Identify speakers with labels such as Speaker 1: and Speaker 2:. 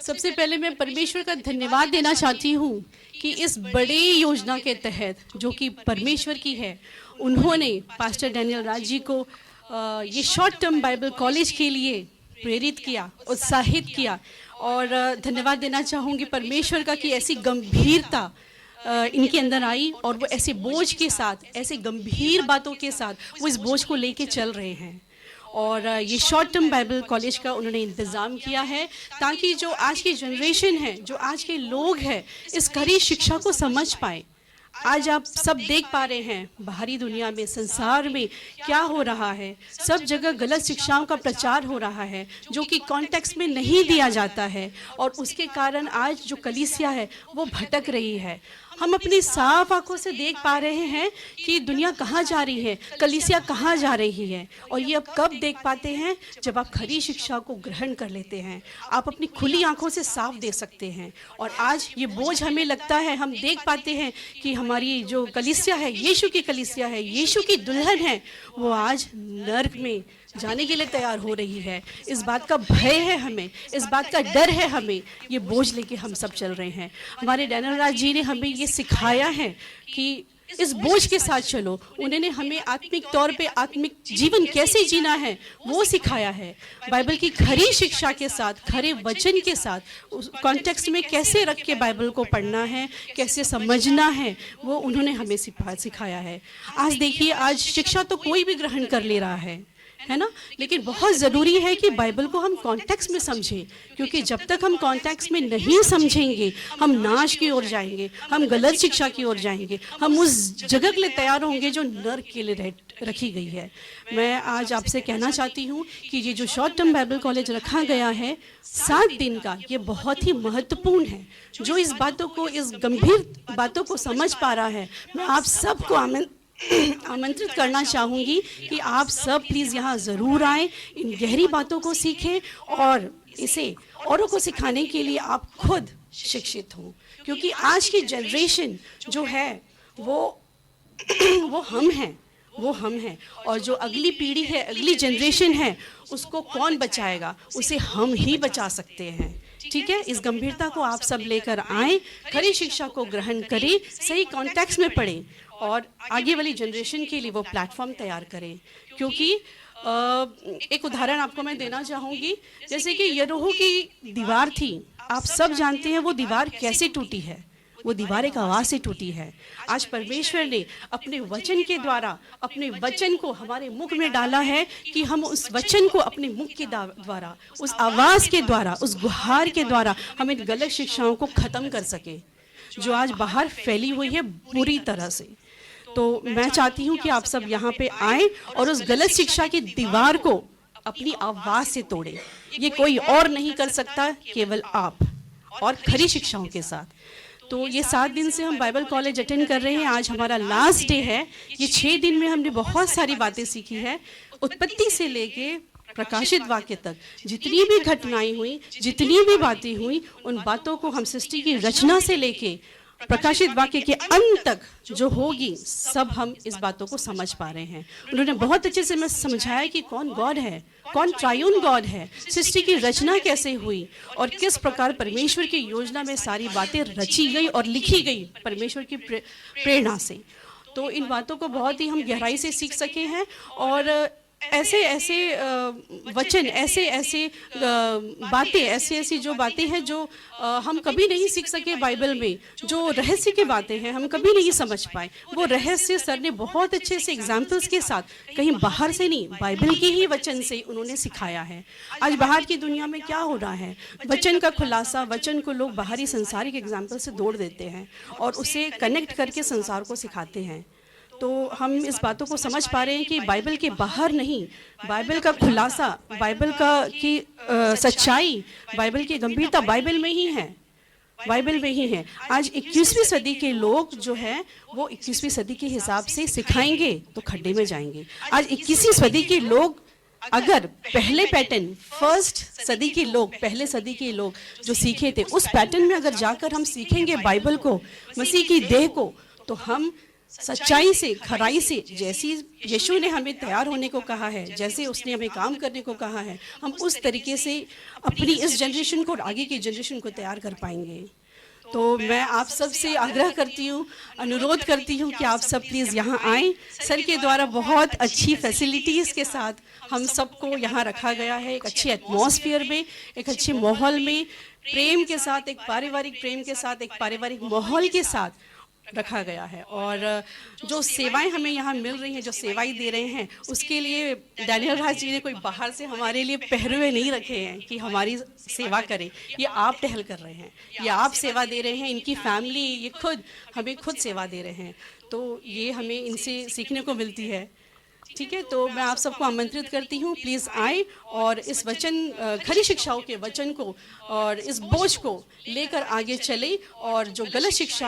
Speaker 1: सबसे पहले मैं परमेश्वर का धन्यवाद देना चाहती हूँ कि इस बड़ी योजना के तहत जो कि परमेश्वर की है, उन्होंने पास्टर डैनियल राज जी को ये शॉर्ट टर्म बाइबल कॉलेज के लिए प्रेरित किया, उत्साहित किया। और धन्यवाद देना चाहूँगी परमेश्वर का कि ऐसी गंभीरता इनके अंदर आई और वो ऐसे बोझ के साथ, ऐसे गंभीर बातों के साथ वो इस बोझ को लेके चल रहे हैं। और ये शॉर्ट टर्म बाइबल कॉलेज का उन्होंने इंतज़ाम किया है ताकि जो आज की जनरेशन है, जो आज के लोग हैं, इस खरी शिक्षा को समझ पाए। आज आप सब देख पा रहे हैं बाहरी दुनिया में, संसार में क्या हो रहा है। सब जगह गलत शिक्षाओं का प्रचार हो रहा है जो कि कॉन्टेक्स्ट में नहीं दिया जाता है, और उसके कारण आज जो कलीसिया है वो भटक रही है। हम अपनी साफ आंखों से देख पा रहे हैं कि दुनिया कहाँ जा रही है, कलीसिया कहाँ जा रही है। और ये अब कब देख पाते हैं? जब आप खरी शिक्षा को ग्रहण कर लेते हैं, आप अपनी खुली आंखों से साफ देख सकते हैं। और आज ये बोझ हमें लगता है, हम देख पाते हैं कि हमारी जो कलीसिया है, यीशु की कलीसिया है, यीशु की दुल्हन है, वो आज नर्क में जाने के लिए तैयार हो रही है। इस बात का भय है हमें, इस बात का डर है हमें। ये बोझ लेके हम सब चल रहे हैं। हमारे डैनियल राज जी ने हमें ये सिखाया है कि इस बोझ के साथ चलो। उन्होंने हमें आत्मिक तौर पे आत्मिक जीवन कैसे जीना है वो सिखाया है। बाइबल की खरी शिक्षा के साथ, खरे वचन के साथ, उस कॉन्टेक्स्ट में कैसे रख के बाइबल को पढ़ना है, कैसे समझना है, वो उन्होंने हमें सिखाया है। आज देखिए, आज शिक्षा तो कोई भी ग्रहण कर ले रहा है ना, लेकिन बहुत ज़रूरी है कि बाइबल को हम कॉन्टेक्स्ट में समझें, क्योंकि जब तक हम कॉन्टेक्स्ट में नहीं समझेंगे हम नाश की ओर जाएंगे, हम गलत शिक्षा की ओर जाएंगे, हम उस जगह के लिए तैयार होंगे जो नर्क के लिए रखी गई है। मैं आज आपसे कहना चाहती हूँ कि ये जो शॉर्ट टर्म बाइबल कॉलेज रखा गया है 7 दिन का, ये बहुत ही महत्वपूर्ण है। जो इस बातों को, इस गंभीर बातों को समझ पा रहा है, मैं आप सबको आमंत्रित करना चाहूँगी कि आप सब प्लीज़ यहाँ ज़रूर आएँ, इन गहरी बातों को सीखें और इसे औरों को सिखाने के लिए आप खुद शिक्षित हों। क्योंकि आज की जनरेशन जो है वो हम हैं, और जो अगली पीढ़ी है, अगली जनरेशन है, उसको कौन बचाएगा? उसे हम ही बचा सकते हैं। ठीक है, इस गंभीरता को आप सब लेकर आएँ, खरी शिक्षा को ग्रहण करें, सही कॉन्टेक्स्ट में पढ़ें और आगे वाली जनरेशन के लिए वो प्लेटफॉर्म तैयार करें। क्योंकि एक उदाहरण आपको मैं देना चाहूँगी, जैसे कि यरीहो की दीवार थी, आप सब जानते हैं वो दीवार कैसे टूटी है। वो दीवार एक आवाज़ से टूटी है। आज परमेश्वर ने अपने वचन के द्वारा, अपने वचन को हमारे मुख में डाला है कि हम उस वचन को अपने मुख के द्वारा, उस आवाज़ के द्वारा, उस गुहार के द्वारा हम इन गलत शिक्षाओं को ख़त्म कर सके जो आज बाहर फैली हुई है बुरी तरह से। तो मैं चाहती हूँ कि आप सब यहाँ पे आएँ और उस गलत शिक्षा की दीवार को अपनी आवाज़ से तोड़ें। ये कोई और नहीं कर सकता, केवल आप, और खरी शिक्षाओं के साथ। तो ये 7 दिन से हम बाइबल कॉलेज अटेंड कर रहे हैं। आज हमारा लास्ट डे है। ये 6 दिन में हमने बहुत सारी बातें सीखी है। उत्पत्ति से लेके प्रकाशित वाक्य तक जितनी भी घटनाएं हुई, जितनी भी बातें हुई, उन बातों को हम सृष्टि की रचना से लेके प्रकाशित वाक्य के अंत तक जो होगी, सब हम इस बातों को समझ पा रहे हैं। उन्होंने बहुत अच्छे से मैं समझाया कि कौन गॉड है, कौन ट्रायून गॉड है, सृष्टि की रचना कैसे हुई और किस प्रकार परमेश्वर की योजना में सारी बातें रची गई और लिखी गई परमेश्वर की प्रेरणा से। तो इन बातों को बहुत ही हम गहराई से सीख सके हैं। और ऐसे वचन, ऐसे बातें, ऐसी जो बातें हैं जो हम कभी नहीं सीख सके बाइबल में, जो रहस्य की बातें हैं हम कभी नहीं समझ पाए, वो रहस्य सर ने बहुत अच्छे से एग्जाम्पल्स के साथ, कहीं बाहर से नहीं, बाइबल के ही वचन से उन्होंने सिखाया है। आज बाहर की दुनिया में क्या हो रहा है, वचन का खुलासा, वचन को लोग बाहरी संसारिक एग्जाम्पल से जोड़ देते हैं और उसे कनेक्ट करके संसार को सिखाते हैं। तो हम इस बातों को समझ पा रहे हैं कि बाइबल के बाहर नहीं, बाइबल का खुलासा, बाइबल की सच्चाई, बाइबल की गंभीरता बाइबल में ही है, बाइबल में ही है। आज 21वीं सदी के लोग जो हैं वो 21वीं सदी के हिसाब से सिखाएंगे तो खड्डे में जाएंगे। आज 21वीं सदी के लोग अगर पहले पैटर्न, फर्स्ट सदी के लोग, पहले सदी के लोग जो सीखे थे, उस पैटर्न में अगर जाकर हम सीखेंगे बाइबल को, मसीह की देह को, तो हम सच्चाई से, खराई से, जैसी यीशु ने हमें तैयार होने को कहा है, जैसे उसने हमें काम करने को कहा है, हम उस तरीके से अपनी इस जनरेशन को और आगे की जनरेशन को तैयार कर पाएंगे। तो मैं आप सब से आग्रह करती हूँ, अनुरोध करती हूँ कि आप सब प्लीज़ यहाँ आएँ। सर के द्वारा बहुत अच्छी फैसिलिटीज़ के साथ हम सबको यहाँ रखा गया है, एक अच्छे एटमॉस्फेयर में, एक अच्छे माहौल में, प्रेम के साथ, एक पारिवारिक प्रेम के साथ, एक पारिवारिक माहौल के साथ रखा गया है। और जो सेवाएं हमें यहाँ मिल रही हैं, जो सेवाएं दे रहे हैं, उसके लिए डैनियल राज जी ने कोई बाहर से हमारे लिए पहरुए नहीं रखे हैं कि हमारी सेवा करें। ये आप टहल कर रहे हैं, ये आप सेवा दे रहे हैं, इनकी फैमिली ये खुद हमें खुद सेवा दे रहे हैं। तो ये हमें इनसे सीखने को मिलती है। ठीक है, तो मैं आप सबको आमंत्रित करती हूँ, प्लीज़ आए और इस वचन, खरी शिक्षाओं के वचन को और इस बोझ को लेकर आगे चले, और जो गलत शिक्षाएं